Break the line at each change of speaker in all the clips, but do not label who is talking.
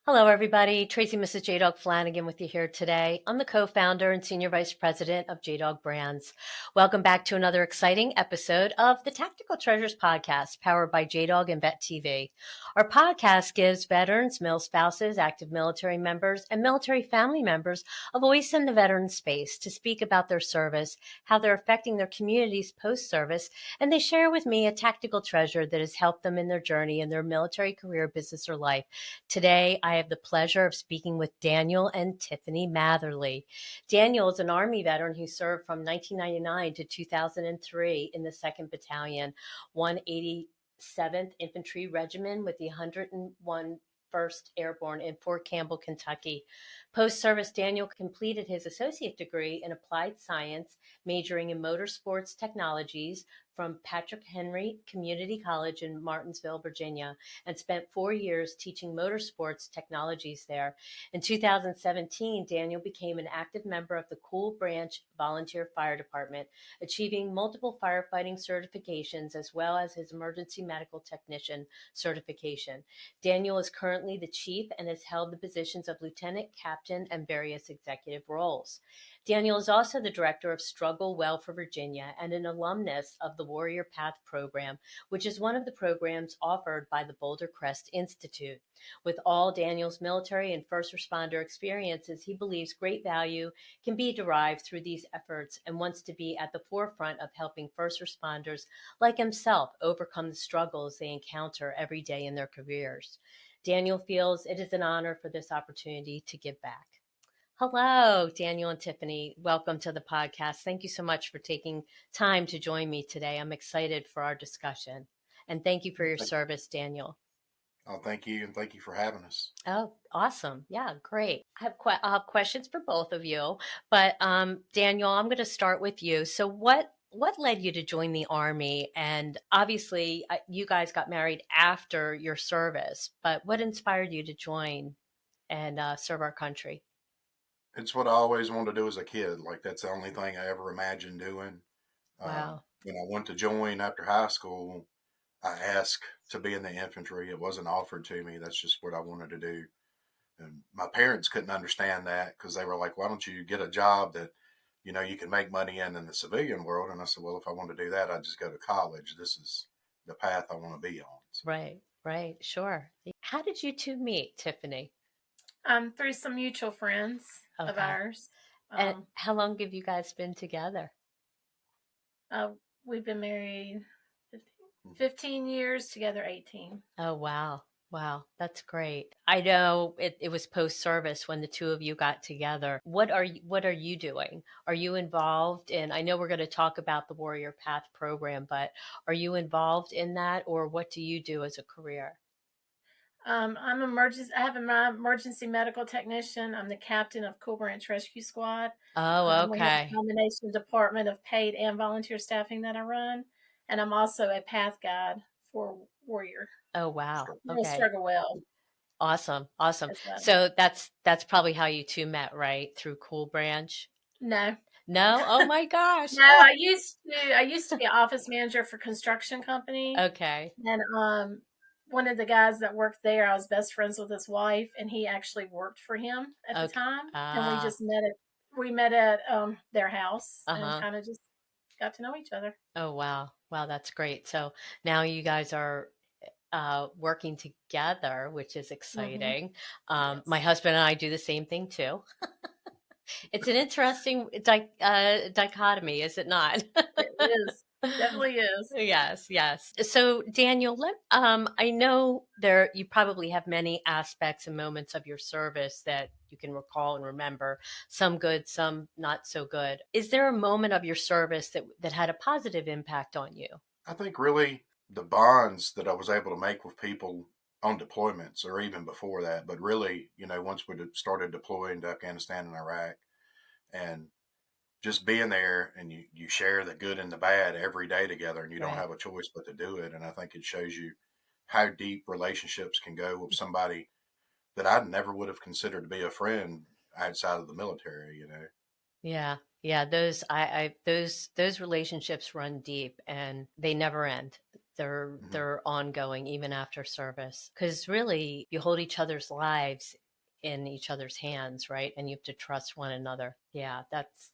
Hello, everybody. Tracy, Mrs. JDog Flanagan with you here today. I'm the co-founder and senior vice president of JDog Brands. Welcome back to another exciting episode of the Tactical Treasures podcast, powered by JDog and Vet TV. Our podcast gives veterans, male spouses, active military members, and military family members a voice in the veteran space to speak about their service, how they're affecting their communities post-service, and they share with me a tactical treasure that has helped them in their journey in their military career, business, or life. Today, I have the pleasure of speaking with Daniel and Tiffani Matherly. Daniel is an Army veteran who served from 1999 to 2003 in the 2nd Battalion, 187th Infantry Regiment with the 101st Airborne in Fort Campbell, Kentucky. Post-service, Daniel completed his associate degree in applied science, majoring in motorsports technologies from Patrick Henry Community College in Martinsville, Virginia, and spent 4 years teaching motorsports technologies there. In 2017, Daniel became an active member of the Cool Branch Volunteer Fire Department, achieving multiple firefighting certifications as well as his emergency medical technician certification. Daniel is currently the chief and has held the positions of lieutenant, captain, and various executive roles. Daniel is also the director of Struggle Well for Virginia and an alumnus of the Warrior Path program, which is one of the programs offered by the Boulder Crest Institute. With all Daniel's military and first responder experiences, he believes great value can be derived through these efforts and wants to be at the forefront of helping first responders like himself overcome the struggles they encounter every day in their careers. Daniel feels it is an honor for this opportunity to give back. Hello, Daniel and Tiffani. Welcome to the podcast. Thank you so much for taking time to join me today. I'm excited for our discussion. And thank you for your
Thank
service, Daniel.
Oh, thank you, and thank you for having us.
Oh, awesome. Yeah, great. I'll have questions for both of you. But Daniel, I'm going to start with you. So what led you to join the Army? And obviously, you guys got married after your service, but what inspired you to join and serve our country?
It's what I always wanted to do as a kid. Like that's the only thing I ever imagined doing.
Wow.
When I went to join after high school, I asked to be in the infantry. It wasn't offered to me. That's just what I wanted to do. And my parents couldn't understand that because they were like, "Why don't you get a job that you can make money in the civilian world?" And I said, "Well, if I want to do that, I just go to college. This is the path I want to be on." So,
Right, right, sure. How did you two meet, Tiffani?
Through some mutual friends of
Okay.
ours.
And
Um,
how long have you guys been together?
uh, we've been married 15,
mm.
15 years, together 18.
Oh, wow. Wow, that's great. I know it was post-service when the two of you got together. What are you doing? Are you involved in, I know we're going to talk about the Warrior Path program, but are you involved in that or what do you do as a career?
I have an emergency medical technician. I'm the captain of Cool Branch Rescue Squad.
Oh,
We have a
okay.
combination department of paid and volunteer staffing that I run, and I'm also a path guide for Warrior.
Oh, wow.
We'll
Okay.
struggle well
Awesome. Awesome.
as well.
So that's probably how you two met, right? Through Cool Branch?
No,
No? Oh my gosh.
no,
Oh,
I used to be an office manager for a construction company,
okay.
and one of the guys that worked there, I was best friends with his wife, and he actually worked for him at the
Okay.
time, and we
Ah,
just met at their house and
uh-huh.
kind of just got to know each other.
Oh, wow. Wow, that's great. So now you guys are working together, which is
Hmm.
exciting. My
Yes,
husband and I do the same thing too. It's an interesting dichotomy, is it not?
it is. Definitely is.
Yes, yes. So, Daniel, I know you probably have many aspects and moments of your service that you can recall and remember, some good, some not so good. Is there a moment of your service that had a positive impact on you?
I think really the bonds that I was able to make with people on deployments or even before that, but really, once we started deploying to Afghanistan and Iraq and just being there and you share the good and the bad every day together and you don't
Right.
have a choice but to do it. And I think it shows you how deep relationships can go with somebody that I never would have considered to be a friend outside of the military.
Yeah. Yeah, those relationships run deep and they never end. they're ongoing even after service, because really you hold each other's lives in each other's hands, right? And you have to trust one another. Yeah,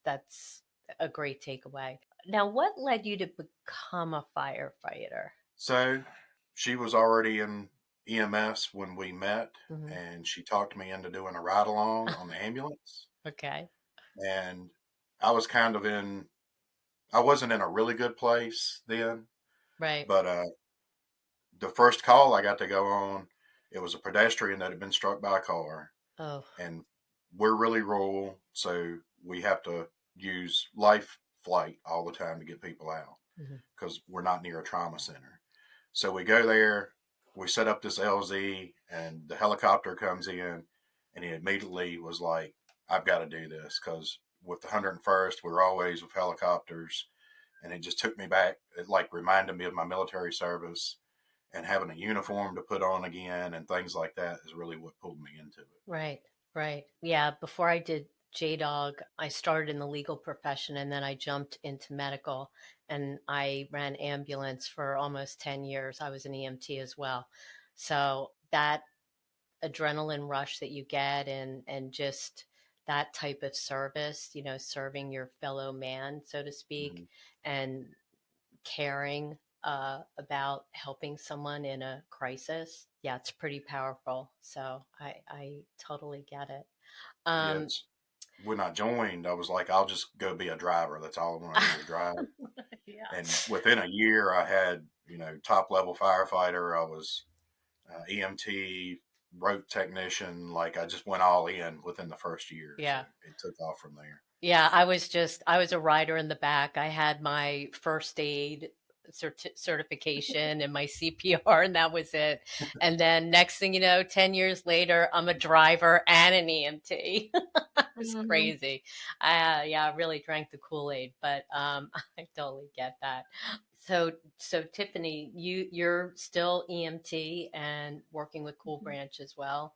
that's a great takeaway. Now, what led you to become a firefighter?
So she was already in EMS when we met,
Hmm.
and she talked me into doing a ride along on the ambulance.
Okay.
And I was kind of I wasn't in a really good place then,
Right.
but the first call I got to go on, it was a pedestrian that had been struck by a car.
Oh.
And we're really rural, so we have to use life flight all the time to get people out
Hmm.
because we're not near a trauma center. So we go there, we set up this LZ, and the helicopter comes in, and he immediately was like, I've got to do this because with the 101st, we're always with helicopters. And it just took me back. It like reminded me of my military service, and having a uniform to put on again and things like that is really what pulled me into it.
Right. Right. Yeah. Before I did JDog, I started in the legal profession and then I jumped into medical and I ran ambulance for almost 10 years. I was an EMT as well. So that adrenaline rush that you get and just that type of service, serving your fellow man, so to speak,
Mm-hmm.
and caring about helping someone in a crisis. Yeah, it's pretty powerful. So I totally get it.
Yeah,
Um,
it's when I joined, I was like, I'll just go be a driver. That's all I want to do is drive.
Yeah.
And within a year, I had, top level firefighter. I was EMT, road technician. Like I just went all in within the first year. So
yeah.
it took off from there.
Yeah, I was a rider in the back. I had my first aid certification and my CPR, and that was it. And then next thing you know, 10 years later, I'm a driver and an EMT. It's
Hmm.
crazy. Yeah, I really drank the Kool-Aid, but I totally get that. So Tiffany, you're still EMT and working with Cool Branch as well.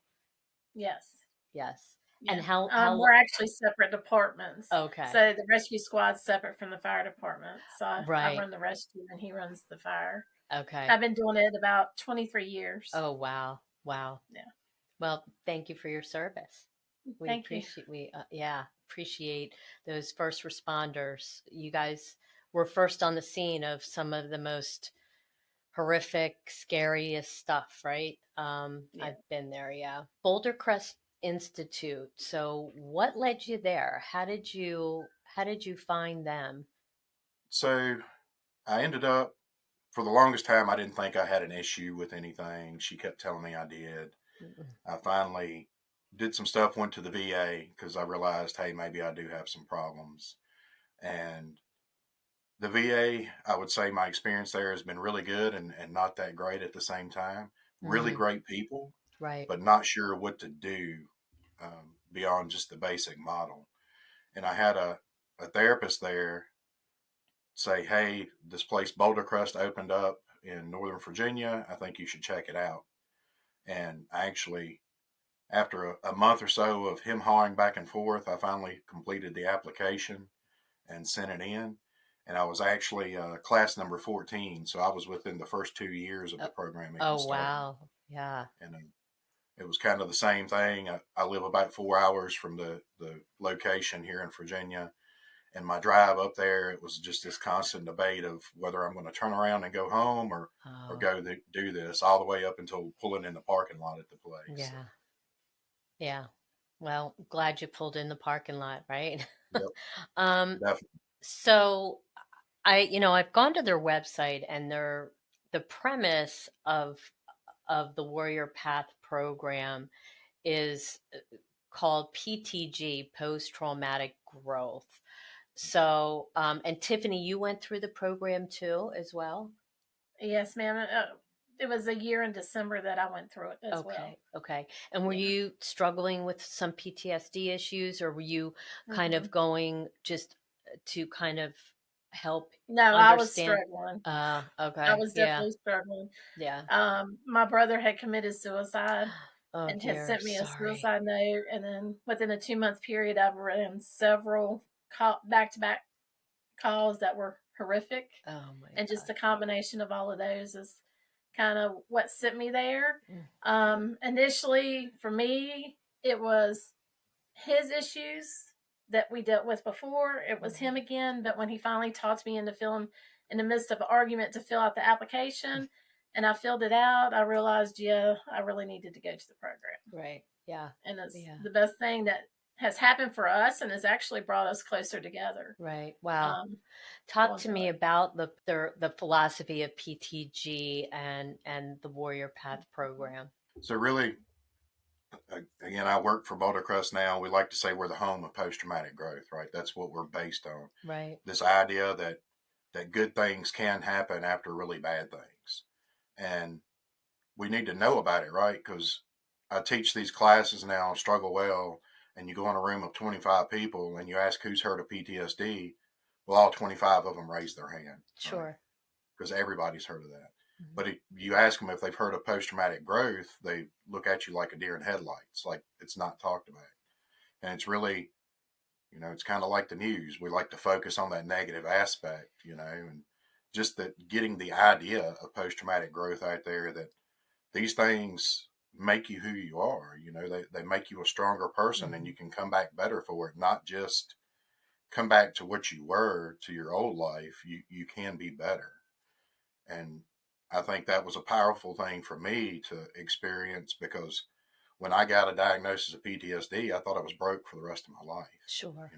Yes.
Yes. And
Yeah.
how
We're actually separate departments.
okay.
So the rescue squad's separate from the fire department. So I
Right.
run the rescue and he runs the fire.
Okay.
I've been doing it about 23 years.
Oh, wow. Wow.
Yeah.
Well, thank you for your service. We
Thank you.
appreciate yeah, appreciate those first responders. You guys were first on the scene of some of the most horrific, scariest stuff, right?
Yeah.
I've been there, yeah. Boulder Crest Institute. So, what led you there? How did you find them?
So I ended up, for the longest time, I didn't think I had an issue with anything. She kept telling me I did.
Mm-mm.
I finally did some stuff, went to the VA because I realized, hey, maybe I do have some problems. And the VA, I would say my experience there has been really good and not that great at the same time. Really
Mm-hmm.
great people,
Right.
but not sure what to do beyond just the basic model. And I had a therapist there say, hey, this place Boulder Crest opened up in Northern Virginia. I think you should check it out. And I actually, after a month or so of him hawing back and forth, I finally completed the application and sent it in. And I was actually class number 14. So I was within the first 2 years of
Oh,
the program even
oh
starting.
wow. Yeah.
And it was kind of the same thing. I live about 4 hours from the location here in Virginia. And my drive up there, it was just this constant debate of whether I'm going to turn around and go home or
Oh,
go do this all the way up until pulling in the parking lot at the place. So,
yeah. Yeah. Well, glad you pulled in the parking lot, right?
yep,
um,
definitely.
so I've gone to their website and the premise of the Warrior Path program is called PTG, post traumatic growth. So, and Tiffany, you went through the program too, as well?
Yes, ma'am. It was a year in December that I went through it as well.
Okay, okay. And were
Yeah.
you struggling with some PTSD issues, or were you kind
Hmm.
of going just to kind of help
No, I was
understand?
struggling. I
Okay,
was
yeah,
definitely struggling.
yeah.
My brother had committed suicide
Oh
and had
dear,
sent me a
sorry.
suicide note. And then within a 2-month period, I've ran several back to back calls that were horrific.
Oh my
And just
God.
the combination of all of those is kind of what sent me there.
Mm.
Initially, for me, it was his issues that we dealt with before. It was him again. But when he finally talked me into filling in the midst of an argument to fill out the application, and I filled it out, I realized, yeah, I really needed to go to the program.
Right. Yeah.
And it's
Yeah.
the best thing that has happened for us and has actually brought us closer together.
Right. Wow. Talk
Going
to
through
me
it.
about the philosophy of PTG and the Warrior Path program.
So really, again, I work for Boulder, Crest now. We like to say we're the home of post-traumatic growth, right? That's what we're based on.
Right.
This idea that good things can happen after really bad things. And we need to know about it, right? Because I teach these classes now, Struggle Well, and you go in a room of 25 people and you ask who's heard of PTSD. Well, all 25 of them raise their hand, right?
Sure.
Because everybody's heard of that.
Mm-hmm.
But you ask them if they've heard of post-traumatic growth, they look at you like a deer in headlights, like it's not talked about. And it's really, it's kind of like the news. We like to focus on that negative aspect, and just that getting the idea of post-traumatic growth out there, that these things make you who you are. They make you a stronger person, and you can come back better for it, not just come back to what you were, to your old life. You can be better. And I think that was a powerful thing for me to experience, because when I got a diagnosis of PTSD, I thought I was broke for the rest of my life.
Sure.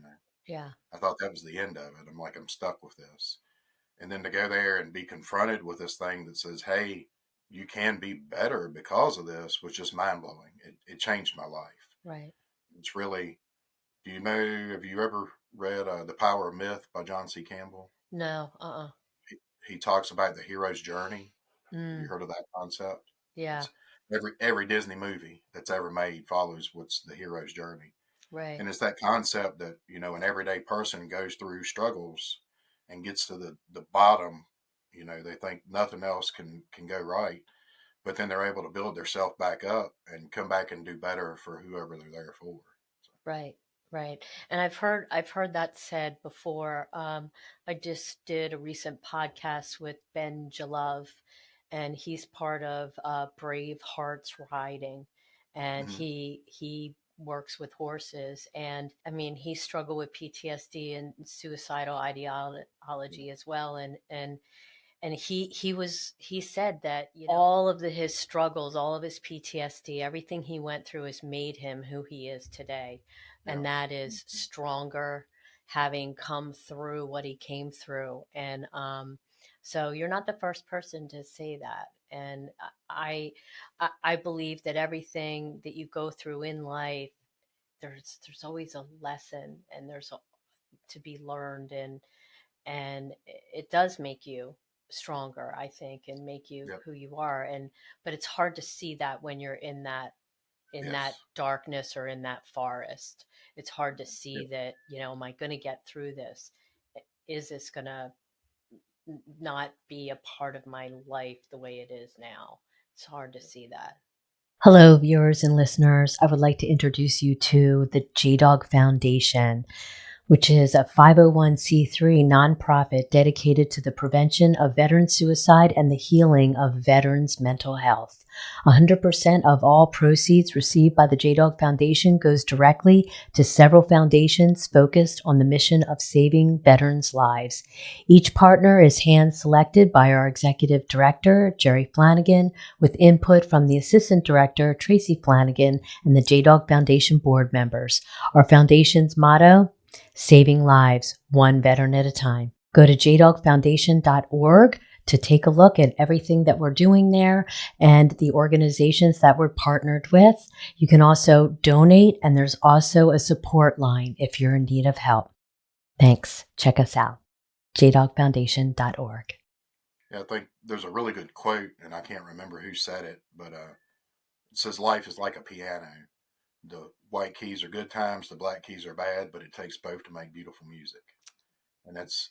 Yeah.
I thought that was the end of it. I'm like, I'm stuck with this. And then to go there and be confronted with this thing that says, hey, you can be better because of this, was just mind blowing. It changed my life.
Right.
It's really, have you ever read The Power of Myth by John C. Campbell?
No.
He talks about the hero's journey. Have you
Mm.
heard of that concept?
Yeah.
It's every Disney movie that's ever made follows what's the hero's journey.
Right.
And it's that concept that, an everyday person goes through struggles and gets to the bottom. They think nothing else can go right, but then they're able to build themselves back up and come back and do better for whoever they're there for. So.
Right. Right. And I've heard that said before. I just did a recent podcast with Ben Jalove, and he's part of Brave Hearts Riding, and
Mm-hmm.
he works with horses. And I mean, he struggled with PTSD and suicidal ideology as well. And he said that, all of his struggles, all of his PTSD, everything he went through has made him who he is today.
Yeah.
And that is stronger, having come through what he came through. And so you're not the first person to say that. And I believe that everything that you go through in life, there's always a lesson, and to be learned, and it does make you stronger, I think, and make you
Yep.
who you are. But it's hard to see that when you're in that
Yes.
darkness or in that forest. It's hard to see
Yep.
that, am I going to get through this? Is this going to not be a part of my life the way it is now? It's hard to see that. Hello, viewers and listeners. I would like to introduce you to the JDog Foundation, which is a 501c3 nonprofit dedicated to the prevention of veteran suicide and the healing of veterans' mental health. 100% of all proceeds received by the JDog Foundation goes directly to several foundations focused on the mission of saving veterans' lives. Each partner is hand-selected by our executive director, Jerry Flanagan, with input from the assistant director, Tracy Flanagan, and the JDog Foundation board members. Our foundation's motto: saving lives, one veteran at a time. Go to jdogfoundation.org to take a look at everything that we're doing there and the organizations that we're partnered with. You can also donate, and there's also a support line if you're in need of help. Thanks. Check us out. jdogfoundation.org.
Yeah, I think there's a really good quote, and I can't remember who said it, but it says, life is like a piano. The white keys are good times, the black keys are bad, but it takes both to make beautiful music. And that's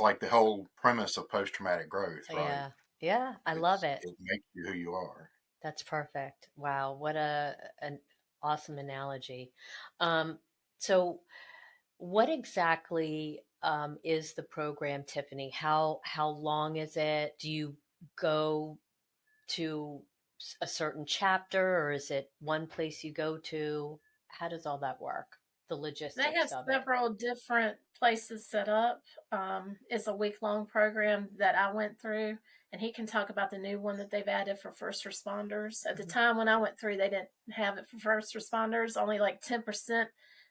like the whole premise of post-traumatic growth, right?
Yeah, I love it.
It makes you who you are.
That's perfect. Wow, what an awesome analogy. So what exactly is the program, Tiffany? How long is it? Do you go to a certain chapter, or is it one place you go to? How does all that work? The
They have
logistics of it.
several different places set up. It's a week-long program that I went through, and he can talk about the new one that they've added for first responders. At the time when I went through, they didn't have it for first responders. Only like 10%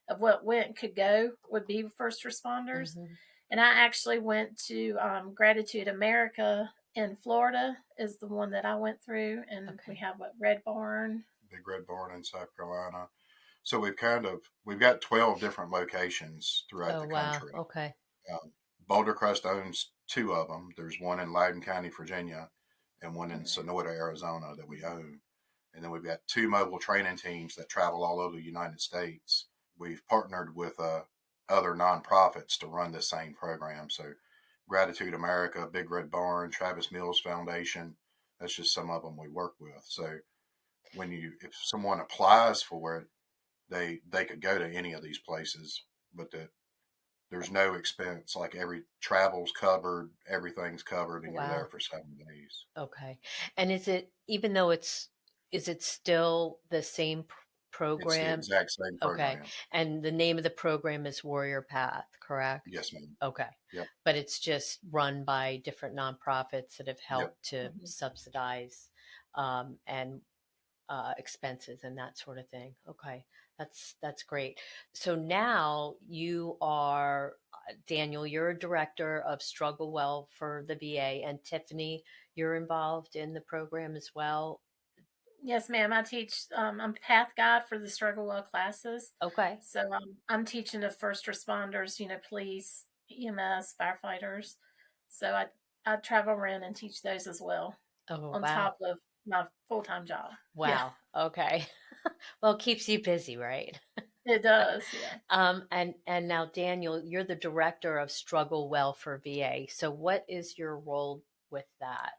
of what went could go would be first responders.
Mm-hmm.
And I actually went to Gratitude America in Florida is the one that I went through, and we
Okay.
have what Red Barn.
Big Red Barn in South Carolina. So we've got 12 different locations throughout
Oh,
the
wow.
country.
Okay.
Boulder Crest owns two of them. There's one in Loudoun County, Virginia, and one in Sonora, Arizona that we own. And then we've got two mobile training teams that travel all over the United States. We've partnered with other nonprofits to run the same program. So Gratitude America, Big Red Barn, Travis Mills Foundation, that's just some of them we work with. So if someone applies for it, they could go to any of these places, but there's no expense. Like every travel's covered, everything's covered, and you're there
Wow.
for 7 days.
Okay. And is it, even though is it still the same
It's the
program?
exact same
Okay.
program.
And the name of the program is Warrior Path, correct?
Yes, ma'am.
Okay.
Yep.
But it's just run by different nonprofits that have
Yep.
helped to subsidize and expenses and that sort of thing. Okay. That's great. So now you are Daniel, you're a director of Struggle Well for the VA, and Tiffany, you're involved in the program as well.
Yes, ma'am. I teach. I'm path guide for the Struggle Well classes.
Okay.
So I'm teaching the first responders, police, EMS, firefighters. So I travel around and teach those as well,
Oh,
on
wow.
top of my full time job. Yeah,
Wow. Okay. Well, it keeps you busy, right?
it does. Yeah.
And now Daniel, you're the director of Struggle Well for VA. So what is your role with that?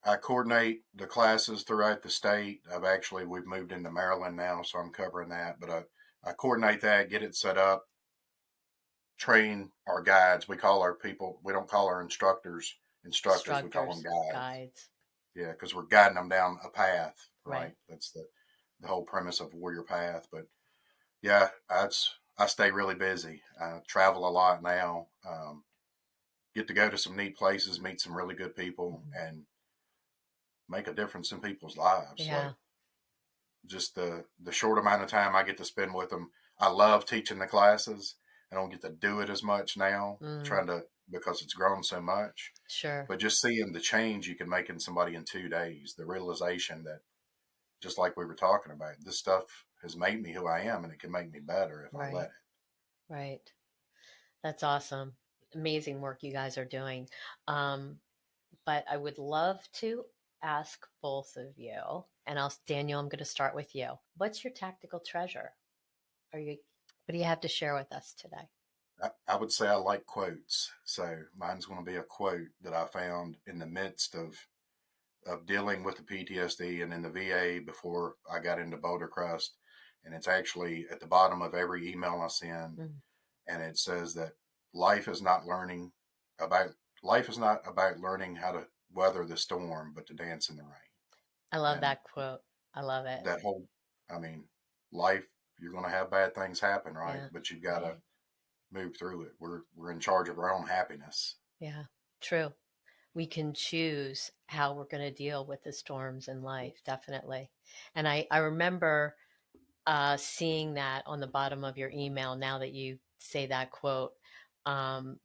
I coordinate the classes throughout the state. We've moved into Maryland now, so I'm covering that. But I coordinate that, get it set up, train our guides. We don't call our instructors, we call them
Instructors,
guides.
guides,
Yeah, because we're guiding them down a path, right?
right?
That's the whole premise of Warrior Path. But yeah, I stay really busy. I travel a lot now. Get to go to some neat places, meet some really good people,
Mhm.
and make a difference in people's lives. Like
Yeah.
just the short amount of time I get to spend with them. I love teaching the classes. I don't get to do it as much now,
Mm,
trying to because it's grown so much.
sure.
But just seeing the change you can make in somebody in 2 days, the realization that just like we were talking about, this stuff has made me who I am, and it can make me better if I let
Right.
it.
Right. That's awesome. Amazing work you guys are doing. Um, but I would love to ask both of you, and Daniel, I'm going to start with you. What's your tactical treasure? What do you have to share with us today?
I would say I like quotes, so mine's going to be a quote that I found in the midst of dealing with the PTSD and in the VA before I got into Boulder Crest. And it's actually at the bottom of every email I send.
Mm,
And it says that life is not learning about life is not about learning how to weather the storm, but to dance in the rain.
I love
And
that quote. I love it.
that whole, I mean, life, you're going to have bad things happen, right?
Yeah.
But you've got to
Right.
move through it. We're in charge of our own happiness.
Yeah. True. We can choose how we're going to deal with the storms in life, definitely. And I remember seeing that on the bottom of your email now that you say that quote, um,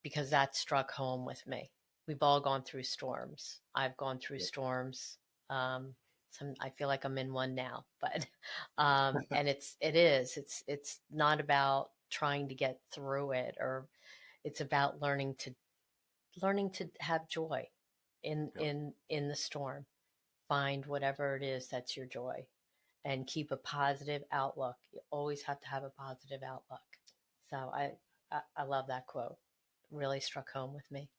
because that struck home with me. We've all gone through storms. I've gone through
Yep.
storms. I feel like I'm in one now, but and it's not about trying to get through it, or it's about learning to have joy in
Yep.
in the storm. Find whatever it is that's your joy, and keep a positive outlook. You always have to have a positive outlook. So I love that quote. Really struck home with me.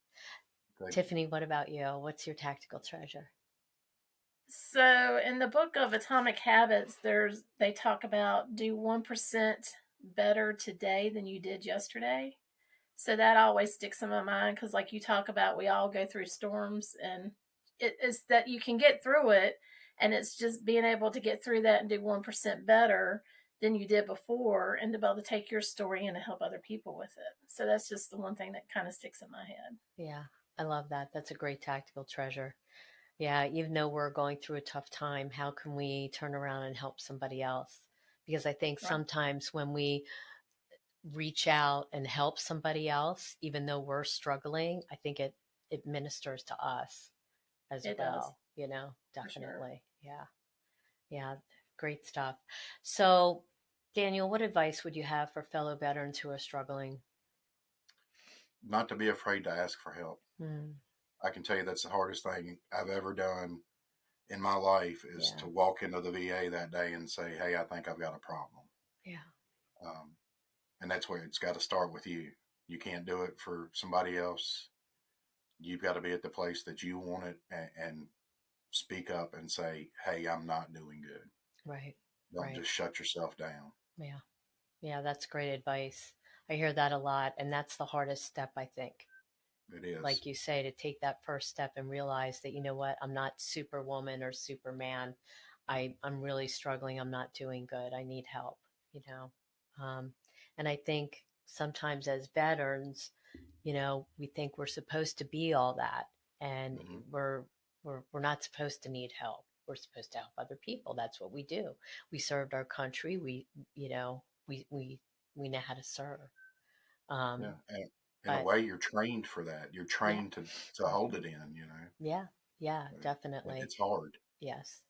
Thank you.
Tiffany, what about you? What's your tactical treasure?
So in the book of Atomic Habits, they talk about do 1% better today than you did yesterday. So that always sticks in my mind because, like you talk about, we all go through storms, and it is that you can get through it, and it's just being able to get through that and do 1% better than you did before, and to be able to take your story in and help other people with it. So that's just the one thing that kind of sticks in my head.
Yeah, I love that. That's a great tactical treasure. Yeah, even though we're going through a tough time, how can we turn around and help somebody else? Because I think
Right.
sometimes when we reach out and help somebody else, even though we're struggling, I think it ministers to us as
It does,
well, you know,
for sure.
definitely. Yeah. Yeah. Great stuff. So, Daniel, what advice would you have for fellow veterans who are struggling?
Not to be afraid to ask for help.
Mm,
I can tell you that's the hardest thing I've ever done in my life is
yeah.
to walk into the VA that day and say, "Hey, I think I've got a problem."
Yeah.
Um, and that's where it's got to start with you. You can't do it for somebody else. You've got to be at the place that you want it and speak up and say, "Hey, I'm not doing good."
Right.
Don't
Right.
just shut yourself down.
Yeah. Yeah. That's great advice. I hear that a lot. And that's the hardest step, I think.
It is.
Like you say, to take that first step and realize that, you know what, I'm not superwoman or superman. I'm really struggling. I'm not doing good. I need help, you know. Um, and I think sometimes as veterans, you know, we think we're supposed to be all that, and
Mm-hmm.
we're not supposed to need help. We're supposed to help other people. That's what we do. We served our country. We, you know, we know how to serve.
Yeah.
Um,
And in a
but
way, you're trained for that. You're
yeah.
trained to hold it in, you know.
Yeah, yeah,
But
definitely.
it's hard.
Yes.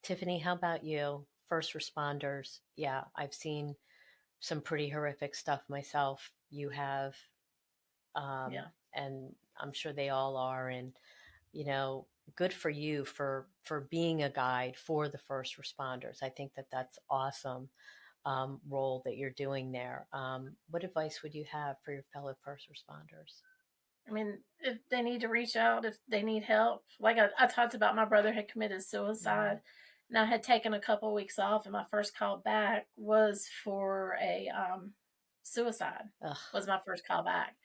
Tiffany, how about you? First responders. Yeah, I've seen some pretty horrific stuff myself. You have, um,
Yeah.
and I'm sure they all are. And, you know, good for you for being a guide for the first responders. I think that that's awesome role that you're doing there. What advice would you have for your fellow first responders?
I mean, if they need to reach out, if they need help, like I talked about, my brother had committed
Mm.
suicide, and I had taken a couple of weeks off, and my first call back was for a suicide.
Ugh.
Was my first call back,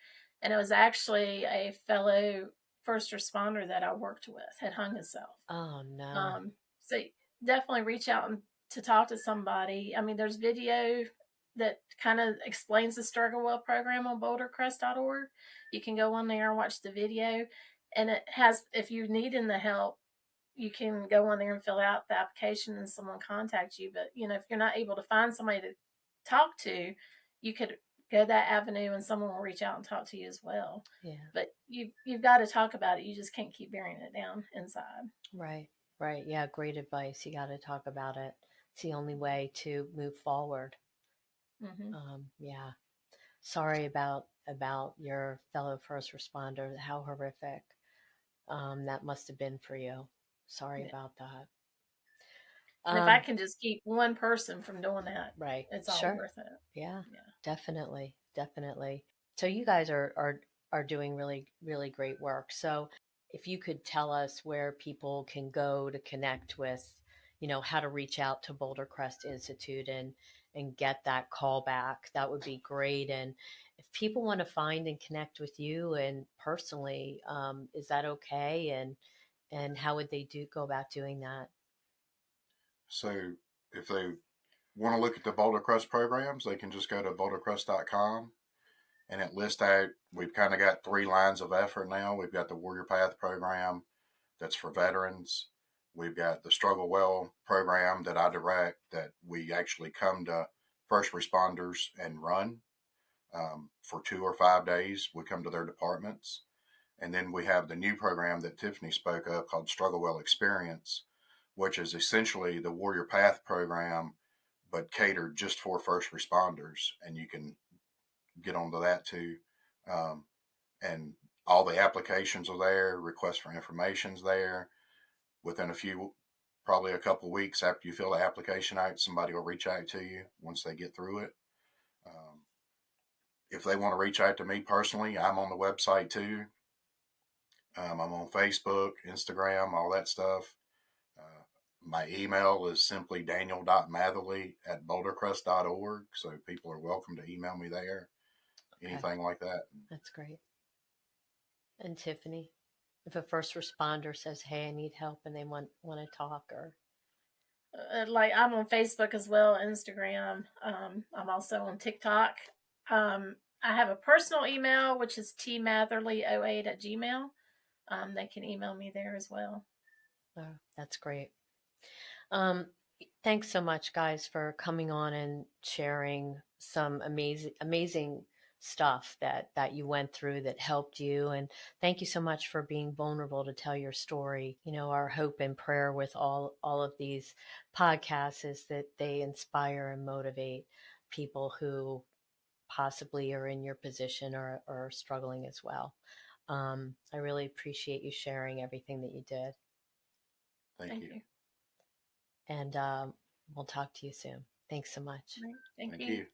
and it was actually a fellow first responder that I worked with had hung himself.
Oh no.
So definitely reach out and to talk to somebody. I mean, there's video that kind of explains the struggle well program on bouldercrest.org. You can go on there and watch the video, and it has, if you need in the help, you can go on there and fill out the application and someone contacts you. But you know, if you're not able to find somebody to talk to, you could go that avenue and someone will reach out and talk to you as well.
Yeah.
But you've got to talk about it. You just can't keep burying it down inside.
Right, right. Yeah, great advice. You got to talk about it. It's the only way to move forward.
Mm-hmm.
Yeah. Sorry about your fellow first responder. How horrific that must have been for you. Sorry
Yeah.
about that.
And if I
Um,
can just keep one person from doing that,
right.
it's all
Sure.
worth it.
Yeah.
Yeah.
Definitely. Definitely. So you guys are doing really great work. So if you could tell us where people can go to connect with, you know, how to reach out to Boulder Crest Institute and get that call back, that would be great. And if people want to find and connect with you and personally, is that okay? And how would they go about doing that?
So if they want to look at the Boulder Crest programs, they can just go to bouldercrest.com and it lists out. We've kind of got three lines of effort now. We've got the Warrior Path program that's for veterans. We've got the Struggle Well program that I direct, that we actually come to first responders and run for 2 or 5 days. We come to their departments. And then we have the new program that Tiffany spoke of called Struggle Well Experience, which is essentially the Warrior Path program, but catered just for first responders. And you can get onto that too. Um, and all the applications are there, requests for information's there. Within probably a couple of weeks after you fill the application out, somebody will reach out to you once they get through it. Um, if they want to reach out to me personally, I'm on the website too. I'm on Facebook, Instagram, all that stuff. Uh, my email is simply daniel.matherly@bouldercrest.org. So people are welcome to email me there. anything like that.
That's great. And Tiffany, if a first responder says, "Hey, I need help," and they want to talk, or
Like I'm on Facebook as well, Instagram. I'm also on TikTok. I have a personal email, which is tmatherly08@gmail. They can email me there as well.
oh, that's great. Um, Thanks so much, guys, for coming on and sharing some amazing stuff that you went through that helped you. And thank you so much for being vulnerable to tell your story. You know, our hope and prayer with all of these podcasts is that they inspire and motivate people who possibly are in your position or are struggling as well. I really appreciate you sharing everything that you did.
Thank you.
And we'll talk to you soon. Thanks so much.
Right. Thank
Thank
you.
you.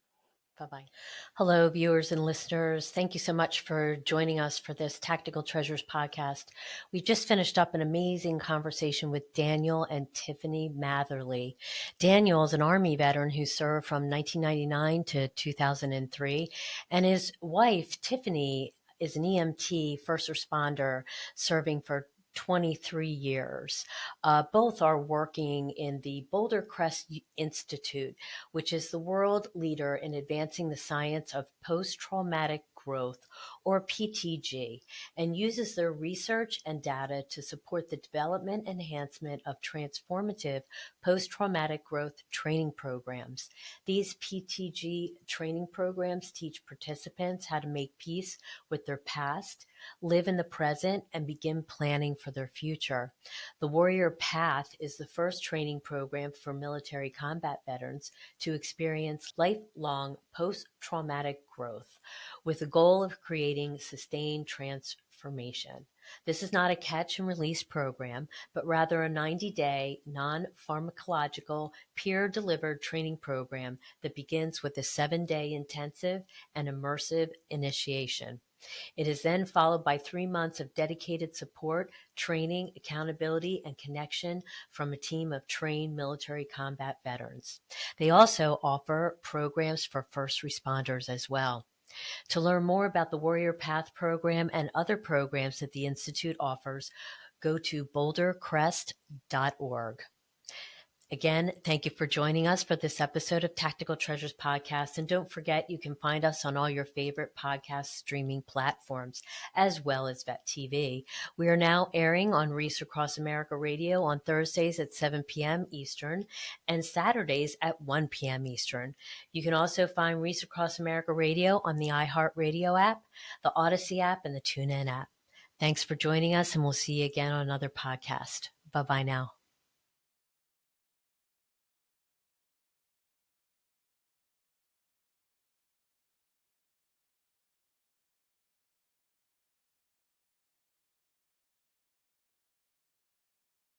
Bye-bye. Hello, viewers and listeners. Thank you so much for joining us for this Tactical Treasures podcast. We just finished up an amazing conversation with Daniel and Tiffani Matherly. Daniel is an Army veteran who served from 1999 to 2003, and his wife, Tiffani, is an EMT first responder serving for 23 years. Both are working in the Boulder Crest Institute, which is the world leader in advancing the science of post-traumatic growth, or PTG, and uses their research and data to support the development and enhancement of transformative post-traumatic growth training programs. These PTG training programs teach participants how to make peace with their past, live in the present, and begin planning for their future. The Warrior Path is the first training program for military combat veterans to experience lifelong post-traumatic growth with the goal of creating sustained transformation. This is not a catch and release program, but rather a 90-day non-pharmacological peer-delivered training program that begins with a 7-day intensive and immersive initiation. It is then followed by 3 months of dedicated support, training, accountability, and connection from a team of trained military combat veterans. They also offer programs for first responders as well. To learn more about the Warrior Path program and other programs that the Institute offers, go to bouldercrest.org. Again, thank you for joining us for this episode of Tactical Treasures Podcast. And don't forget, you can find us on all your favorite podcast streaming platforms, as well as Vet TV. We are now airing on Reese Across America Radio on Thursdays at 7 p.m. Eastern and Saturdays at 1 p.m. Eastern. You can also find Reese Across America Radio on the iHeartRadio app, the Odyssey app, and the TuneIn app. Thanks for joining us, and we'll see you again on another podcast. Bye-bye now.